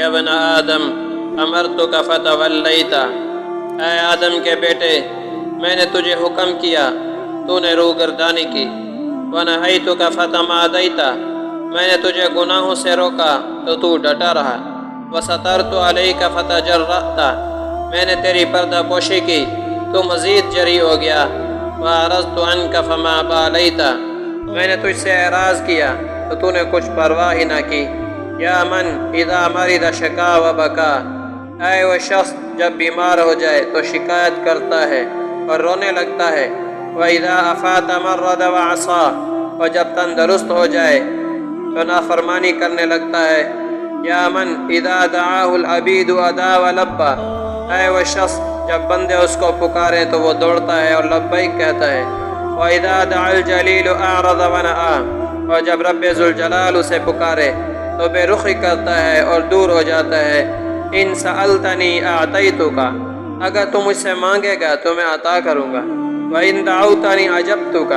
یا ابن آدم امرتک فتولیت، اے آدم کے بیٹے میں نے تجھے حکم کیا تو نے روگردانی کی، ونہیتک فتمادیت، میں نے تجھے گناہوں سے روکا تو ڈٹا رہا، وسترت علیک فتجرأت، میں نے تیری پردہ پوشی کی تو مزید جری ہو گیا، وأعرضت عنک فما بالیت، میں نے تجھ سے اعراض کیا تو نے کچھ پرواہ ہی نہ کی، یا من اذا مرض شکا و بکا، اے وہ شخص جب بیمار ہو جائے تو شکایت کرتا ہے اور رونے لگتا ہے، وَإِذَا أَفَاتَ مَرَّضَ وَعَصَى، اور جب تندرست ہو جائے تو نافرمانی کرنے لگتا ہے، یا من اذا دعاہ العبید ادا ولبا، اے وہ شخص جب بندے اس کو پکارے تو وہ دوڑتا ہے اور لبیک کہتا ہے، وَإِذَا دَعَا الْجَلِيلُ أَعْرَضَ وَنَأَى، اور جب رب ذوالجلال اسے پکارے تو بے رخی کرتا ہے اور دور ہو جاتا ہے، ان سألتنی اعطیتک، اگر تم مجھ سے مانگے گا تو میں عطا کروں گا، وَإِن دعوتنی اجبتک،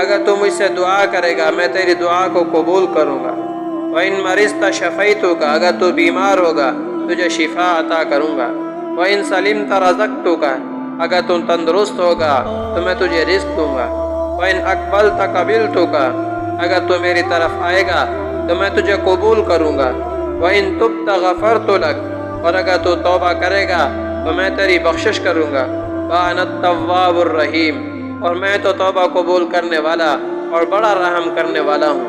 اگر تم مجھ سے دعا کرے گا میں تیری دعا کو قبول کروں گا، وَإِن مَرِضْتَ شَفَیتک، اگر تو بیمار ہوگا تجھے شفا عطا کروں گا، وَإِن سَلِمْتَ رَزَقْتُکَ، اگر تم تندرست ہوگا تو میں تجھے رزق دوں گا، وَإِن أَقْبَلْتَ قَبِلْتُکَ، اگر تو میری طرف آئے گا تو میں تجھے قبول کروں گا، وَإِن تُبْتَ غَفَرْتُ لَكَ، اور اگر تو توبہ کرے گا تو میں تیری بخشش کروں گا، وَأَنَا التَّوَّابُ الرَّحِيمُ، اور میں تو توبہ قبول کرنے والا اور بڑا رحم کرنے والا ہوں۔